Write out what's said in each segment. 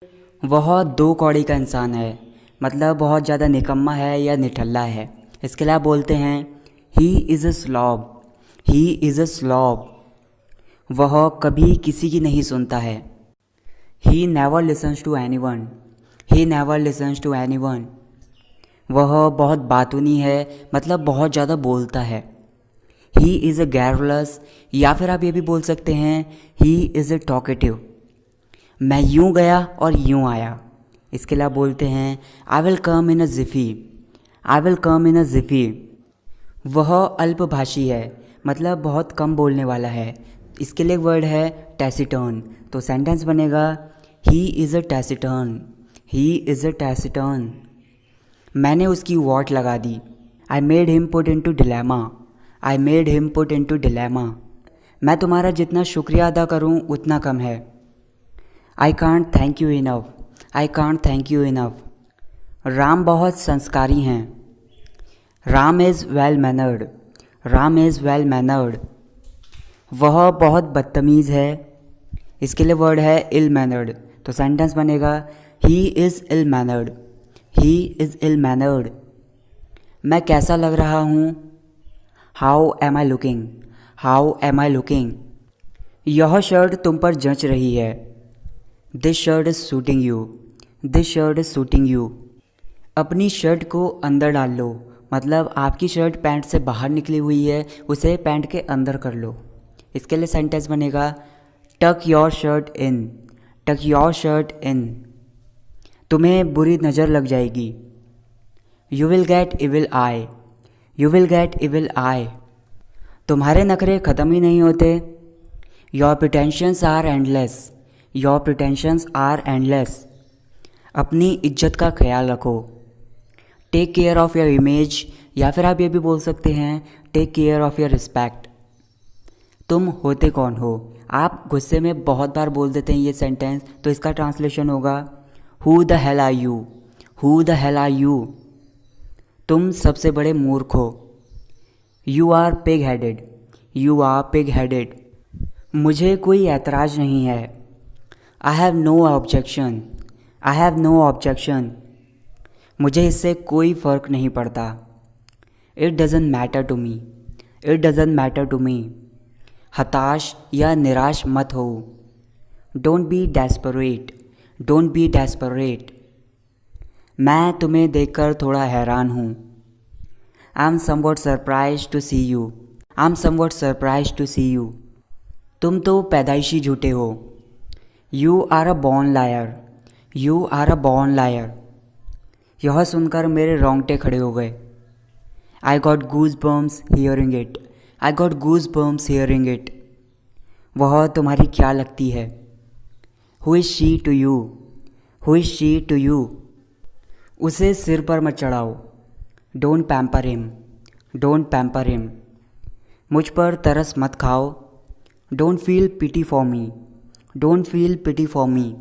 वह दो कौड़ी का इंसान है, मतलब बहुत ज़्यादा निकम्मा है या निठल्ला है। इसके लिए आप बोलते हैं he is a स्लॉब, he is अ स्लॉब। वह कभी किसी की नहीं सुनता है। He never listens to anyone, he never listens to anyone. वह बहुत बातूनी है, मतलब बहुत ज़्यादा बोलता है। ही इज़ अ गैरलेस, या फिर आप ये भी बोल सकते हैं ही इज़ अ टॉकेटिव। मैं यूं गया और यूं आया। इसके लिए आप बोलते हैं I will come in a जिफ़ी, I will come इन अ जिफ़ी। वह अल्पभाषी है, मतलब बहुत कम बोलने वाला है। इसके लिए वर्ड है टैसिटर्न, तो सेंटेंस बनेगा he is a टैसिटर्न, he is अ टैसिटर्न। मैंने उसकी वॉट लगा दी। I made him put in to dilemma, I made him put in to dilemma. मैं तुम्हारा जितना शुक्रिया अदा करूं उतना कम है। I can't thank you enough, I can't thank you enough. Ram बहुत संस्कारी हैं। Ram is well mannered, Ram is well mannered. वह बहुत बदतमीज़ है। इसके लिए वर्ड है इल मैनर्ड, तो सेंटेंस बनेगा he is ill mannered, he is ill mannered. मैं कैसा लग रहा हूँ, how am I looking, how am I looking. यह शर्ट तुम पर जंच रही है। This shirt is suiting you, this shirt is suiting you. अपनी शर्ट को अंदर डाल लो, मतलब आपकी शर्ट पैंट से बाहर निकली हुई है, उसे पैंट के अंदर कर लो। इसके लिए सेंटेंस बनेगा टक योर शर्ट इन, टक योर शर्ट इन। तुम्हें बुरी नज़र लग जाएगी। You will get evil eye, you will get evil eye. तुम्हारे नखरे ख़त्म ही नहीं होते। Your pretensions are endless, your pretensions are endless. अपनी इज्जत का ख्याल रखो। Take care of your image, या फिर आप ये भी बोल सकते हैं take care of your respect. तुम होते कौन हो। आप गुस्से में बहुत बार बोल देते हैं ये सेंटेंस, तो इसका ट्रांसलेशन होगा who the hell are you, who the hell are you. तुम सबसे बड़े मूर्ख हो। You are pig headed, you are pig headed. मुझे कोई ऐतराज़ नहीं है। I have no objection, I have no objection. मुझे इससे कोई फ़र्क नहीं पड़ता। It doesn't matter to me, it doesn't matter to me. हताश या निराश मत हो। Don't be desperate, don't be desperate. मैं तुम्हें देखकर थोड़ा हैरान हूँ। आई am somewhat surprise to see you, I am somewhat surprise to see you. तुम तो पैदाइशी झूठे हो। You are a born liar, you are a born liar. यह सुनकर मेरे रोंगटे खड़े हो गए। I got goose bumps hearing it, I got goose bumps hearing it. वह तुम्हारी क्या लगती है। Who is she to you, who is she to you. उसे सिर पर मत चढ़ाओ। Don't pamper him, don't pamper him. मुझ पर तरस मत खाओ। Don't feel pity for me, don't feel pity for me.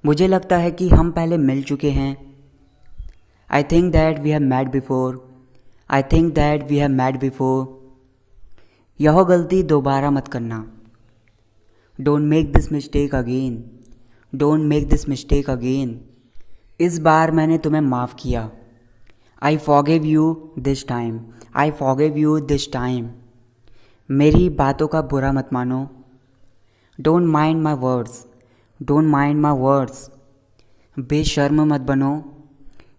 मुझे लगता है कि हम पहले मिल चुके हैं। I think that we have met before, I think that we have met before. यह गलती दोबारा मत करना। Don't make this mistake again, don't make this mistake again. इस बार मैंने तुम्हें माफ़ किया। I forgive you this time, I forgive you this time. मेरी बातों का बुरा मत मानो। Don't mind my words, don't mind my words. बेशर्म मत बनो।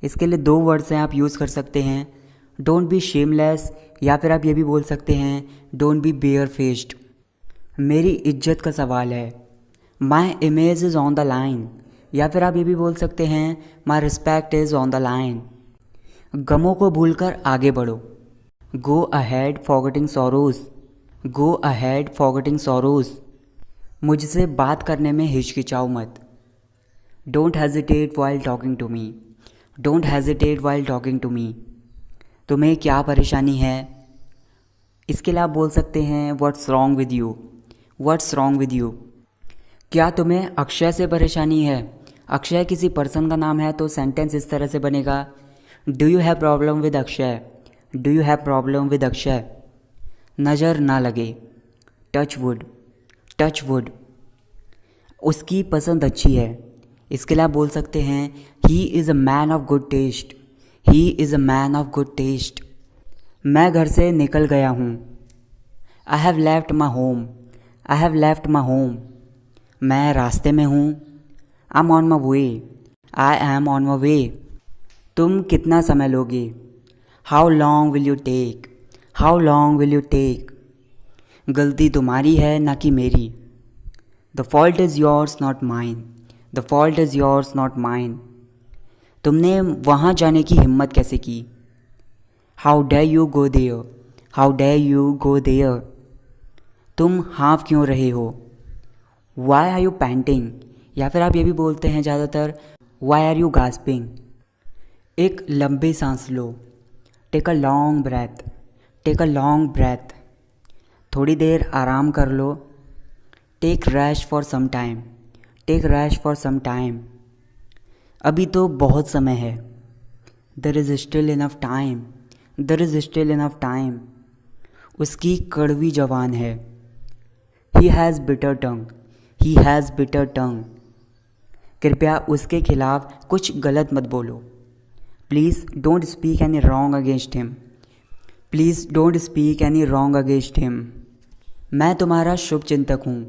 इसके लिए दो वर्ड्स हैं, आप यूज़ कर सकते हैं डोंट बी शेमलेस, या फिर आप ये भी बोल सकते हैं डोंट बी बेयर फेस्ड। मेरी इज्जत का सवाल है। My image is on the line, या फिर आप ये भी बोल सकते हैं my respect is on the line. गमों को भूलकर आगे बढ़ो। Go ahead forgetting sorrows, go ahead forgetting sorrows. मुझसे बात करने में हिचकिचाओ मत। Don't hesitate while talking to me, don't hesitate while talking to me. तुम्हें क्या परेशानी है। इसके लिए आप बोल सकते हैं what's wrong with you, what's wrong with you. क्या तुम्हें अक्षय से परेशानी है। अक्षय किसी पर्सन का नाम है, तो सेंटेंस इस तरह से बनेगा do you have problem with Akshay, do you have problem with Akshay. नज़र ना लगे। Touch wood, touch wood. उसकी पसंद अच्छी है। इसके लिए आप बोल सकते हैं he is a man of good taste, he is a man of good taste. मैं घर से निकल गया हूँ, I have left my home, I have left my home. I रास्ते on my, I am on my my, way M on my वे। तुम कितना समय लोगे, how long will you take, how long will you take. गलती तुम्हारी है ना कि मेरी, the fault is yours not mine, the fault is yours not mine. तुमने वहाँ जाने की हिम्मत कैसे की, how dare you go there, how dare you go there. तुम हाँफ क्यों रहे हो, वाई आर यू पैंटिंग, या फिर आप ये भी बोलते हैं ज़्यादातर वाई आर यू गास्पिंग। एक लंबी सांस लो, take a long breath, take a long breath. थोड़ी देर आराम कर लो, take rest for some time, take rest for some time. अभी तो बहुत समय है, there is still enough time, there is still enough time. उसकी कड़वी जबान है, he has bitter tongue, he has bitter tongue. कृपया उसके खिलाफ कुछ गलत मत बोलो, please don't speak any wrong against him, please don't speak any wrong against him. मैं तुम्हारा शुभ चिंतक हूँ,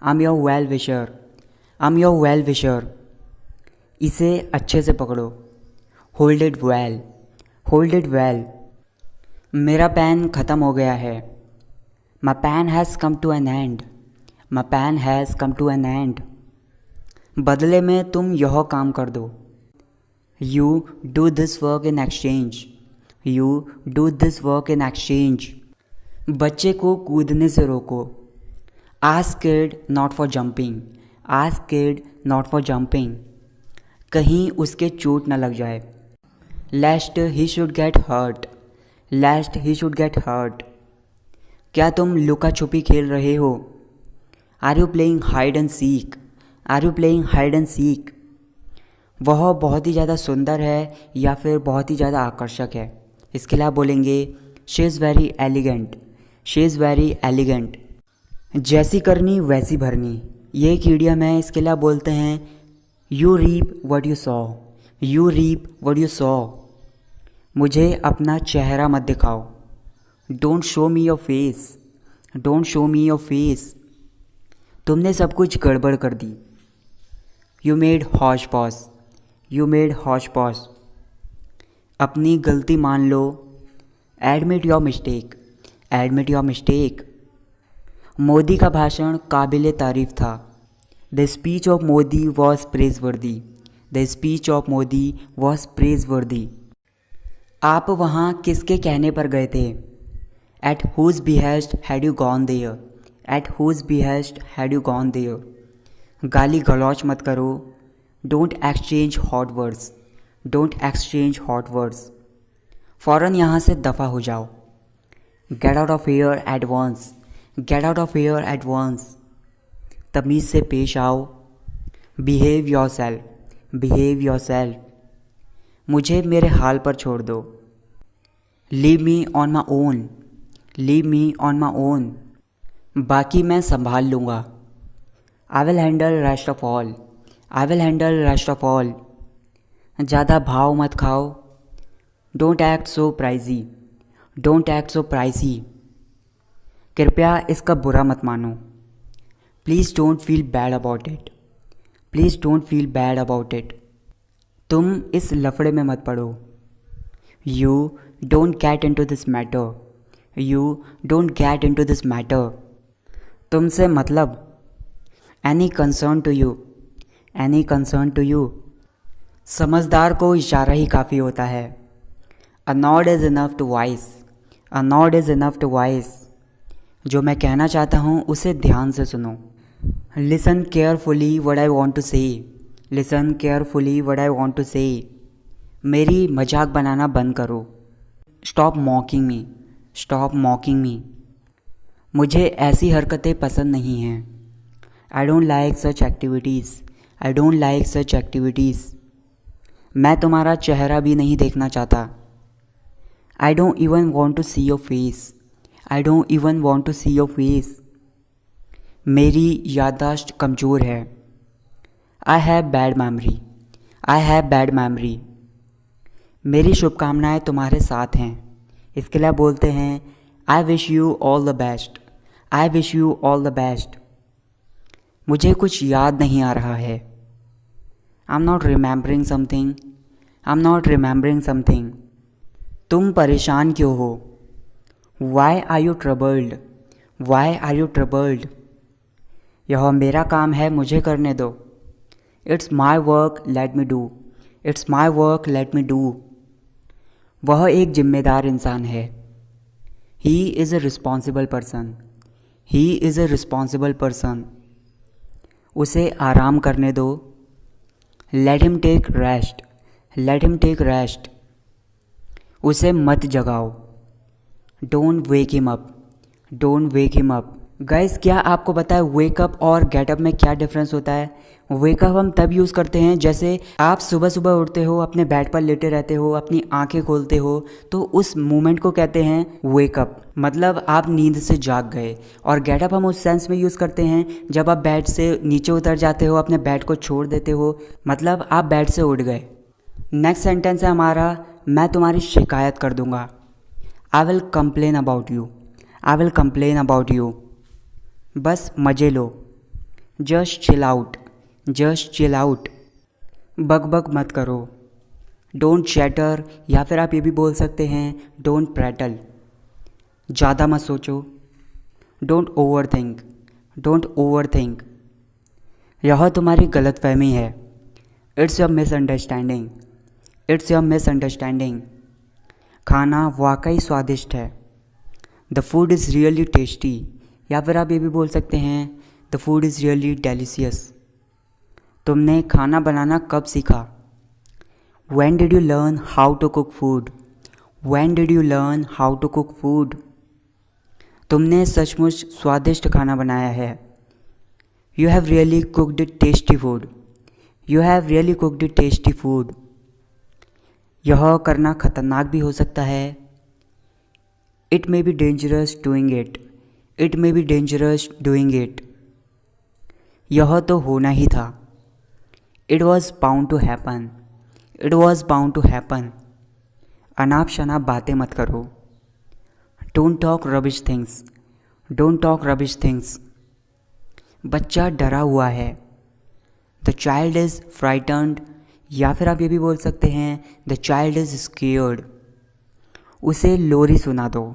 आई am your well wisher, I am your well wisher. इसे अच्छे से पकड़ो, hold it well, hold it well. मेरा पेन ख़त्म हो गया है, my pen has come to an end, my pen has come to an end. बदले में तुम यह काम कर दो, you do this work in exchange, you do this work in exchange. बच्चे को कूदने से रोको, ask kid not for jumping, ask kid not for jumping. कहीं उसके चोट न लग जाए, lest he should get hurt, lest he should get hurt. क्या तुम लुका छुपी खेल रहे हो, are you playing hide and seek, are you playing hide and seek. वह बहुत ही ज़्यादा सुंदर है या फिर बहुत ही ज़्यादा आकर्षक है। इसके लिए आप बोलेंगे she is very elegant, she is very elegant. जैसी करनी वैसी भरनी, ये एक इडियम है। इसके लिए आप बोलते हैं you reap what you saw, you reap what you saw. मुझे अपना चेहरा मत दिखाओ, don't show me your face, don't show me your face. तुमने सब कुछ गड़बड़ कर दी, you made hotchpotch, you made hotchpotch. अपनी गलती मान लो, admit your mistake, admit your mistake. Modi का भाषण काबिल तारीफ़ था, the speech of Modi was praiseworthy, the speech of Modi was प्रेज़वर्दी। आप वहाँ किसके कहने पर गए थे, at whose behest had you gone there, at whose behest had you gone there. गाली गलौच मत करो, don't exchange hot words, don't exchange hot words. फ़ौरन यहाँ से दफ़ा हो जाओ, get out of here at once, get out of here at once. तमीज़ से पेश आओ, behave yourself, behave yourself. मुझे मेरे हाल पर छोड़ दो, leave me on my own, leave me on my own. बाकी मैं संभाल लूँगा, I will handle rest of all, I will handle rest of all. ज़्यादा भाव मत खाओ, don't act so pricey, don't act so pricey. कृपया इसका बुरा मत मानो, please don't feel bad about it, please don't feel bad about it. तुम इस लफड़े में मत पड़ो, you don't get into this matter, you don't get into this matter. तुमसे मतलब, any concern to you, any concern to you. समझदार को इशारा ही काफ़ी होता है, a nod is enough to voice, a nod is enough to voice. जो मैं कहना चाहता हूँ उसे ध्यान से सुनो, listen carefully what I want to say, listen carefully what I want to say. मेरी मजाक बनाना बंद करो, स्टॉप मॉकिंग मी, स्टॉप मॉकिंग मी। मुझे ऐसी हरकतें पसंद नहीं हैं, I don't like such activities, I don't like such activities. मैं तुम्हारा चेहरा भी नहीं देखना चाहता, I don't even want to see your face, I don't even want to see your face. मेरी याददाश्त कमज़ोर है, I have bad memory, I have bad memory. मेरी शुभकामनाएं तुम्हारे साथ हैं। इसके लिए आप बोलते हैं I wish you all the best, I wish you all the best. मुझे कुछ याद नहीं आ रहा है। I am not remembering something, I am not remembering something. तुम परेशान क्यों हो? Why are you troubled, why are you troubled. यह मेरा काम है, मुझे करने दो। It's my work, let me do, it's my work, let me do. वह एक जिम्मेदार इंसान है। ही is a responsible person, he is a responsible person. उसे आराम करने दो। Let him take rest, let him take rest. उसे मत जगाओ। Don't wake him up, don't wake him up. Guys, क्या आपको पता है वेकअप और गेटअप में क्या डिफरेंस होता है? वेकअप हम तब यूज़ करते हैं जैसे आप सुबह सुबह उठते हो, अपने बेड पर लेटे रहते हो, अपनी आंखें खोलते हो, तो उस मोमेंट को कहते हैं वेकअप, मतलब आप नींद से जाग गए। और गेटअप हम उस सेंस में यूज़ करते हैं जब आप बेड से नीचे उतर जाते हो, अपने बेड को छोड़ देते हो, मतलब आप बेड से उठ गए। नेक्स्ट सेंटेंस है हमारा, मैं तुम्हारी शिकायत कर दूंगा। I will complain about you, I will complain about you. बस मज़े लो। Just chill out, just chill out. बक बक मत करो। डोंट चैटर, या फिर आप ये भी बोल सकते हैं डोंट प्रैटल। ज़्यादा मत सोचो। Don't over think, don't over think. यह तुम्हारी गलतफहमी है। It's your misunderstanding, it's your misunderstanding. खाना वाकई स्वादिष्ट है। The food is really tasty, या फिर आप ये भी बोल सकते हैं the food is really delicious. तुमने खाना बनाना कब सीखा? When did you learn how to cook food, when did you learn how to cook food. तुमने सचमुच स्वादिष्ट खाना बनाया है। You have really cooked tasty food, you have really cooked tasty food. यह करना खतरनाक भी हो सकता है। It may be dangerous doing it, it may be dangerous doing it. यह तो होना ही था। It was bound to happen, it was bound to happen. अनाप शनाप बातें मत करो। Don't talk rubbish things, don't talk rubbish things. बच्चा डरा हुआ है। द चाइल्ड इज़ फ्राइटन्ड, या फिर आप ये भी बोल सकते हैं द चाइल्ड इज़ स्केयर्ड। उसे लोरी सुना दो।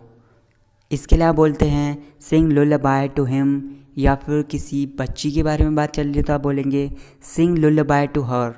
इसके लिए आप बोलते हैं सिंग लुल्लाबाई टू हिम, या फिर किसी बच्ची के बारे में बात चल रही है तो आप बोलेंगे सिंग लुल्लाबाई टू हर।